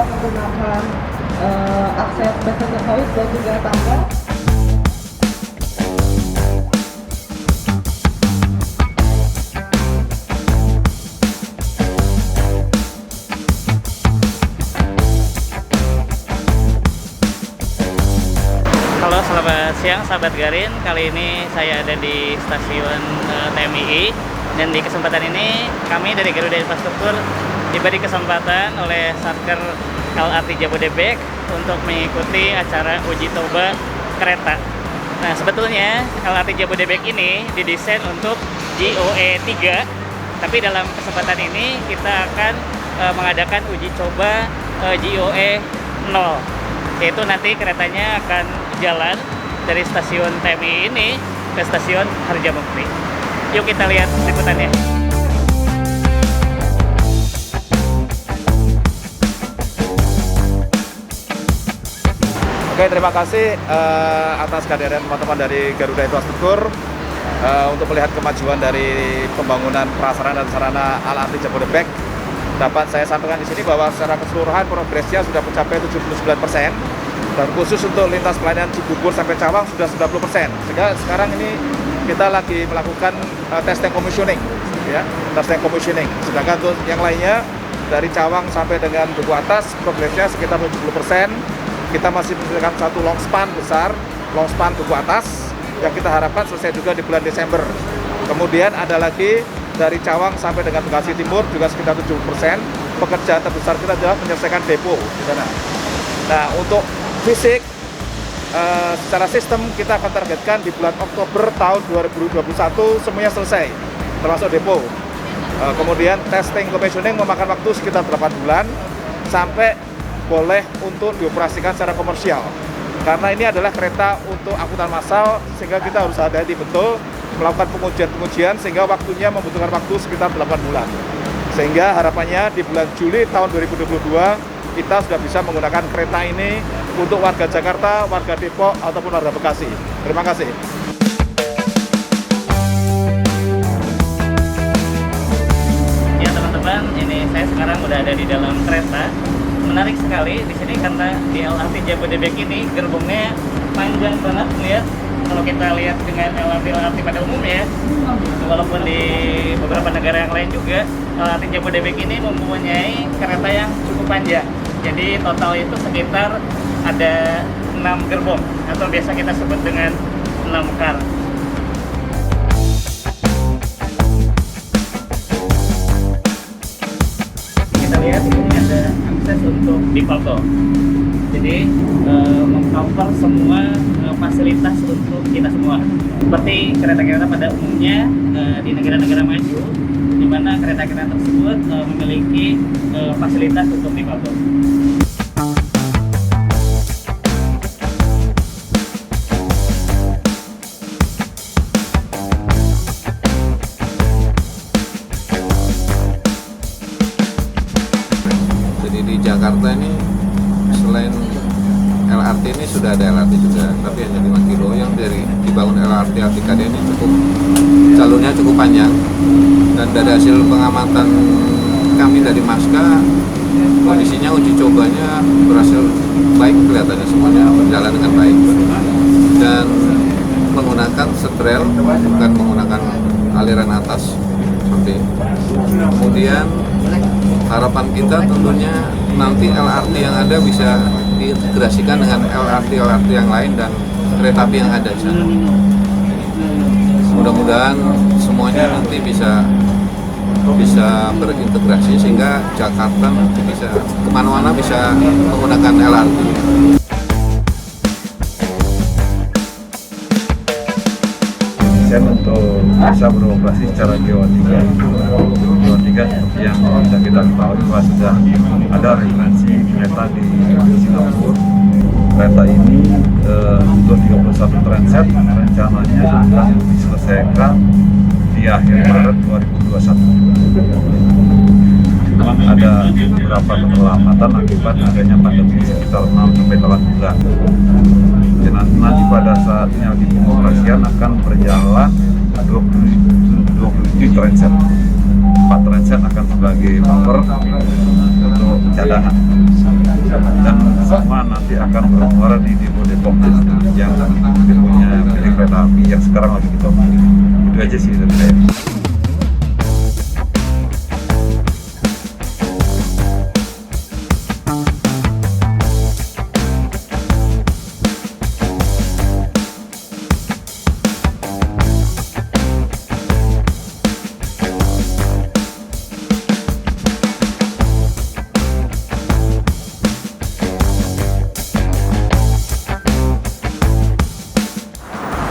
menggunakan akses passenger voice dan juga tangga. Halo, selamat siang sahabat Garin. Kali ini saya ada di stasiun TMII, dan di kesempatan ini kami dari Garuda Infrastruktur diberi kesempatan oleh Satker LRT Jabodebek untuk mengikuti acara uji coba kereta. Nah, sebetulnya LRT Jabodebek ini didesain untuk JOE 3, tapi dalam kesempatan ini kita akan mengadakan uji coba JOE 0, yaitu nanti keretanya akan jalan dari stasiun TMI ini ke stasiun Harjamukti. Yuk kita lihat liputannya. Oke, terima kasih atas kehadiran teman-teman dari Garuda Infrastruktur untuk melihat kemajuan dari pembangunan prasarana dan sarana LRT Jabodebek. Dapat saya sampaikan di sini bahwa secara keseluruhan progresnya sudah mencapai 79%, dan khusus untuk lintas pelayanan Cibubur sampai Cawang sudah 90%. Sehingga sekarang ini kita lagi melakukan testing commissioning, ya, testing commissioning. Sedangkan untuk yang lainnya dari Cawang sampai dengan Duku Atas progresnya sekitar 70%. Kita masih memiliki satu long span besar, long span Duku Atas, yang kita harapkan selesai juga di bulan Desember. Kemudian ada lagi dari Cawang sampai dengan Bekasi Timur juga sekitar 70%. Pekerjaan terbesar kita adalah menyelesaikan depo di sana. Nah, untuk fisik secara sistem kita akan targetkan di bulan Oktober tahun 2021 semuanya selesai, termasuk depo. Kemudian testing commissioning memakan waktu sekitar 8 bulan sampai boleh untuk dioperasikan secara komersial. Karena ini adalah kereta untuk angkutan massal, sehingga kita harus hati-hati betul melakukan pengujian-pengujian, sehingga waktunya membutuhkan waktu sekitar 8 bulan. Sehingga harapannya di bulan Juli tahun 2022 kita sudah bisa menggunakan kereta ini untuk warga Jakarta, warga Depok, ataupun warga Bekasi. Terima kasih. Ya teman-teman, ini saya sekarang udah ada di dalam kereta. Menarik sekali di sini karena di LRT Jabodebek ini gerbongnya panjang banget. Lihat, kalau kita lihat dengan LRT pada umumnya, walaupun di beberapa negara yang lain juga, LRT Jabodebek ini mempunyai kereta yang cukup panjang. Jadi total itu sekitar ada 6 gerbong, atau biasa kita sebut dengan 6 kar. Kita lihat ini ada akses untuk dipalto. Jadi meng-cover semua fasilitas untuk kita semua. Seperti kereta-kereta pada umumnya di negara-negara maju, di mana kereta-kereta tersebut memiliki fasilitas untuk dipalto. Jadi di Jakarta ini selain LRT ini sudah ada LRT juga, tapi hanya 5 kilo. Yang dari dibangun LRT Altikada ini jalurnya cukup panjang, dan dari hasil pengamatan kami dari Maska, kondisinya uji cobanya berhasil baik, kelihatannya semuanya berjalan dengan baik, dan menggunakan setrail, bukan menggunakan aliran atas seperti. Kemudian harapan kita tentunya nanti LRT yang ada bisa diintegrasikan dengan LRT yang lain dan kereta api yang ada di sana. Mudah-mudahan semuanya nanti bisa berintegrasi, sehingga Jakarta nanti bisa kemana-mana bisa menggunakan LRT. Untuk bisa beroperasi secara GO 3 seperti yang sudah kita ketahui bahwa sudah ada referensi kereta di Singapura. Kereta ini untuk 31 transit rencananya sudah diselesaikan di akhir Maret 2021. Memang ada beberapa keterlambatan akibat adanya pandemi sekitar 6-8 bulan. Nanti pada saatnya di pengoperasian akan berjalan 27 transit. 4 transit akan sebagai buffer untuk cadangan. dan sama nanti akan bermuara di depo Depok yang deponya milik kereta api yang sekarang lagi kita omongin. Itu aja sih dari saya.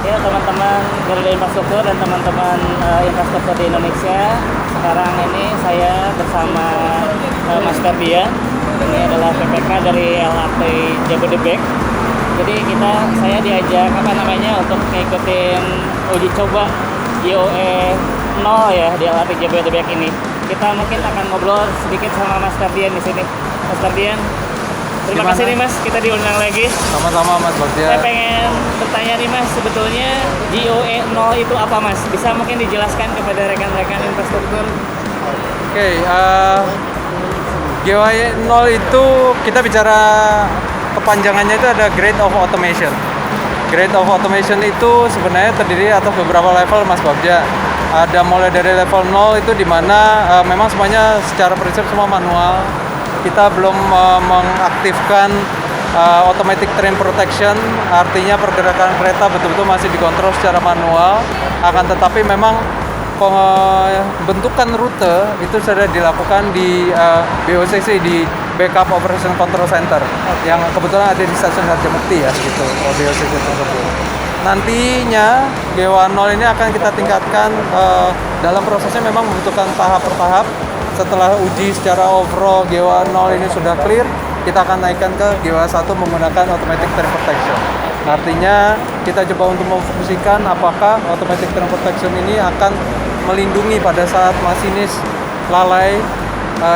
Ya teman-teman Garuda Infrastruktur dan teman-teman infrastruktur di Indonesia, sekarang ini saya bersama Mas Ferdian. Ini adalah PPK dari LRT Jabodebek. Jadi saya diajak untuk ngikutin uji coba GOE 0 ya di LRT Jabodebek ini. Kita mungkin akan ngobrol sedikit sama Mas Ferdian di sini. Mas Ferdian, terima kasih nih Mas, kita diundang lagi. Sama-sama Mas Bagja. Saya pengen bertanya nih Mas, sebetulnya GOE 0 itu apa Mas? Bisa mungkin dijelaskan kepada rekan-rekan infrastruktur? Oke, GOE 0 itu kita bicara kepanjangannya itu ada Grade of Automation. Grade of Automation itu sebenarnya terdiri atas beberapa level Mas Bagja. Ada mulai dari level 0 itu di mana memang semuanya secara prinsip semua manual. Kita belum mengaktifkan automatic train protection, artinya pergerakan kereta betul-betul masih dikontrol secara manual. Akan tetapi memang pembentukan rute itu sudah dilakukan di BOCC, di Backup Operation Control Center, yang kebetulan ada di stasiun Harjamukti ya, gitu, BOCC tersebut. Nantinya GOA 0 ini akan kita tingkatkan, dalam prosesnya memang membutuhkan tahap per tahap. Setelah uji secara overall GOA 0 ini sudah clear, kita akan naikkan ke GOA 1 menggunakan automatic train protection. Artinya kita coba untuk memfungsikan apakah automatic train protection ini akan melindungi pada saat masinis lalai,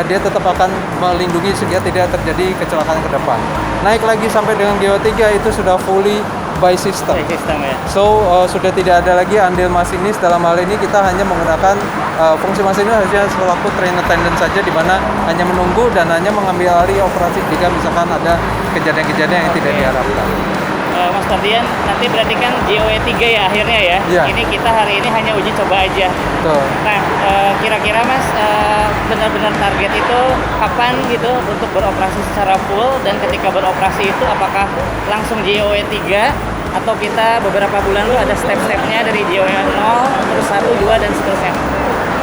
dia tetap akan melindungi sehingga tidak terjadi kecelakaan ke depan. Naik lagi sampai dengan GOA 3 itu sudah fully by system. Ya. So sudah tidak ada lagi andil masinis. Dalam hal ini kita hanya menggunakan fungsi masinis hanya selaku train attendant saja, di mana hanya menunggu dan hanya mengambil alih operasi jika misalkan ada kejadian-kejadian yang tidak diharapkan. Mas Ferdian, nanti berarti kan GOE 3 ya akhirnya ya? Ya. Ini kita hari ini hanya uji coba aja. Betul. Nah, kira-kira Mas benar-benar target itu kapan gitu untuk beroperasi secara full, dan ketika beroperasi itu apakah langsung GOE 3 atau kita beberapa bulan dulu ada step-stepnya dari GOE 0, terus 1, 2 dan seterusnya?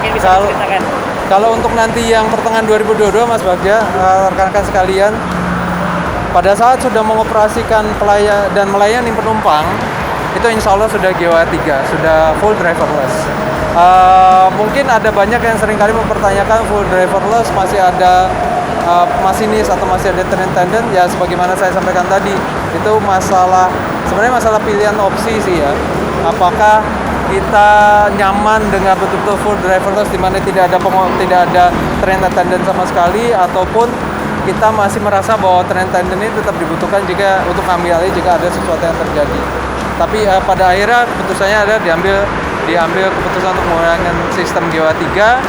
Mungkin bisa diceritakan. Kalau untuk nanti yang pertengahan 2022 Mas Bagja, rekan-rekan sekalian, pada saat sudah mengoperasikan dan melayani penumpang, itu insya Allah sudah GOA 3, sudah full driverless. Mungkin ada banyak yang seringkali mempertanyakan full driverless masih ada masinis atau masih ada train attendant. Ya sebagaimana saya sampaikan tadi, itu sebenarnya masalah pilihan opsi sih ya. Apakah kita nyaman dengan betul-betul full driverless di mana tidak ada train attendant sama sekali, ataupun kita masih merasa bahwa train attendant ini tetap dibutuhkan jika untuk ambil alih jika ada sesuatu yang terjadi. Tapi pada akhirnya keputusannya ada diambil keputusan untuk menggunakan sistem GOA 3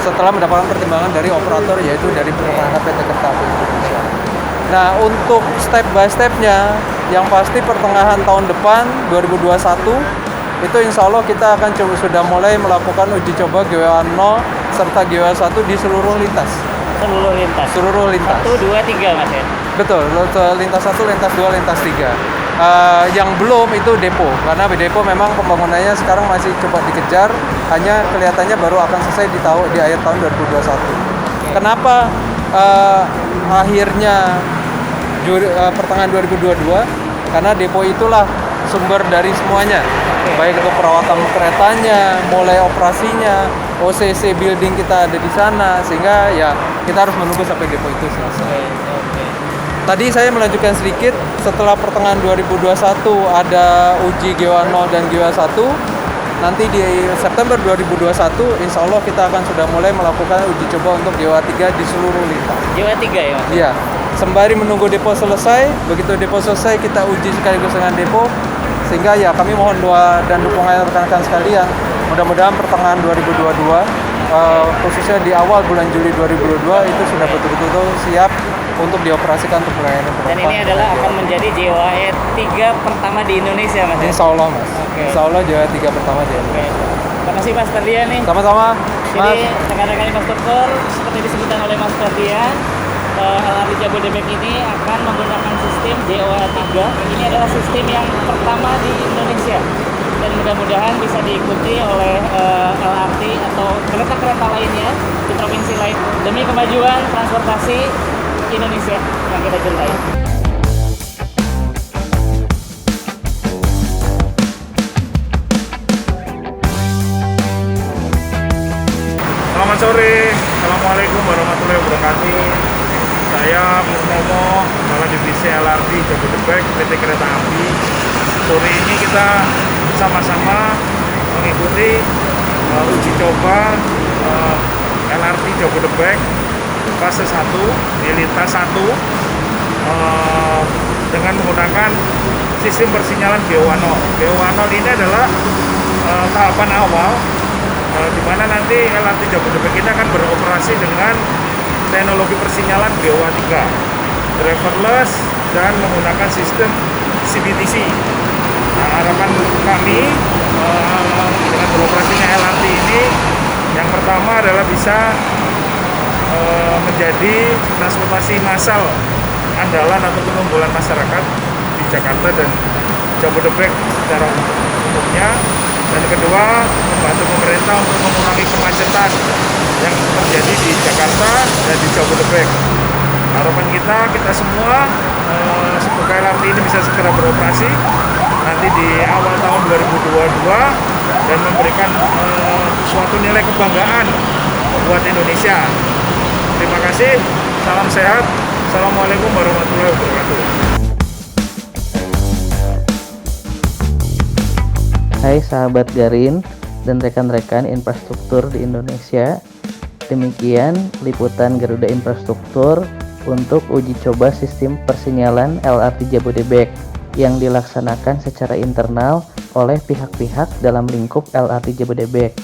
setelah mendapatkan pertimbangan dari operator, yaitu dari perusahaan PT Kereta Api Indonesia. Nah, untuk step by stepnya, yang pasti pertengahan tahun depan 2021 itu insya Allah kita akan sudah mulai melakukan uji coba GOA 0 serta GOA 1 di seluruh lintas. Seluruh lintas. 1, 2, 3 Mas ya? Betul, lintas 1, lintas 2, lintas 3. Yang belum itu depo, karena depo memang pembangunannya sekarang masih coba dikejar, hanya kelihatannya baru akan selesai di akhir tahun 2021. Kenapa akhirnya pertengahan 2022? Karena depo itulah sumber dari semuanya, baik itu perawatan keretanya, mulai operasinya, OCC building kita ada di sana, sehingga ya kita harus menunggu sampai depo itu selesai. Tadi saya melanjutkan sedikit, setelah pertengahan 2021 ada uji GOA 0 dan GOA 1. Nanti di September 2021 insya Allah kita akan sudah mulai melakukan uji coba untuk GOA 3 di seluruh lintas. GOA 3 ya Mas? Iya, sembari menunggu depo selesai. Begitu depo selesai kita uji sekaligus dengan depo, sehingga ya kami mohon doa dan dukungan rekan-rekan sekalian. Mudah-mudahan pertengahan 2022, khususnya di awal bulan Juli 2022 itu sudah betul-betul siap untuk dioperasikan untuk pelayanan penumpang. Dan ini adalah akan menjadi JOA 3 pertama di Indonesia, Mas. Insya Allah, Mas. Oke. Insya Allah JOA 3 pertama di Oke. Indonesia. Terima kasih Mas Ferdian nih. Sama-sama, Mas. Jadi rekan-rekan infrastruktur seperti disebutkan oleh Mas Ferdian, LRT Jabodebek ini akan menggunakan sistem JOA 3. Ini adalah sistem yang pertama di Indonesia dan mudah-mudahan bisa diikuti oleh LRT atau kereta-kereta lainnya di provinsi lain demi kemajuan transportasi Indonesia yang kita cintai. Selamat sore, Assalamualaikum warahmatullahi wabarakatuh. Saya Purnomo, Kepala Divisi LRT Jabodebek PT Kereta Api. Sore ini kita sama-sama mengikuti uji coba LRT Jabodebek fase 1 di lintas 1 dengan menggunakan sistem persinyalan GO1. GO1 ini adalah tahapan awal di mana nanti LRT Jabodebek ini akan beroperasi dengan teknologi persinyalan GOA 3, driverless dan menggunakan sistem CBTC. Nah, harapan kami dengan beroperasinya LRT ini yang pertama adalah bisa menjadi transportasi massal andalan atau unggulan masyarakat di Jakarta dan Jabodebek secara umumnya. Dan kedua, membantu pemerintah untuk mengurangi kemacetan yang terjadi di Jakarta dan di Jabodebek. Harapan kita semua semoga LRT ini bisa segera beroperasi nanti di awal tahun 2022 dan memberikan suatu nilai kebanggaan buat Indonesia. Terima kasih, salam sehat, assalamualaikum warahmatullahi wabarakatuh. Hai sahabat Garin dan rekan-rekan infrastruktur di Indonesia. Demikian liputan Garuda Infrastruktur untuk uji coba sistem persinyalan LRT Jabodebek yang dilaksanakan secara internal oleh pihak-pihak dalam lingkup LRT Jabodebek.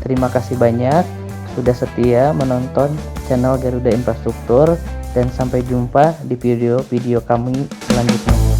Terima kasih banyak sudah setia menonton channel Garuda Infrastruktur dan sampai jumpa di video-video kami selanjutnya.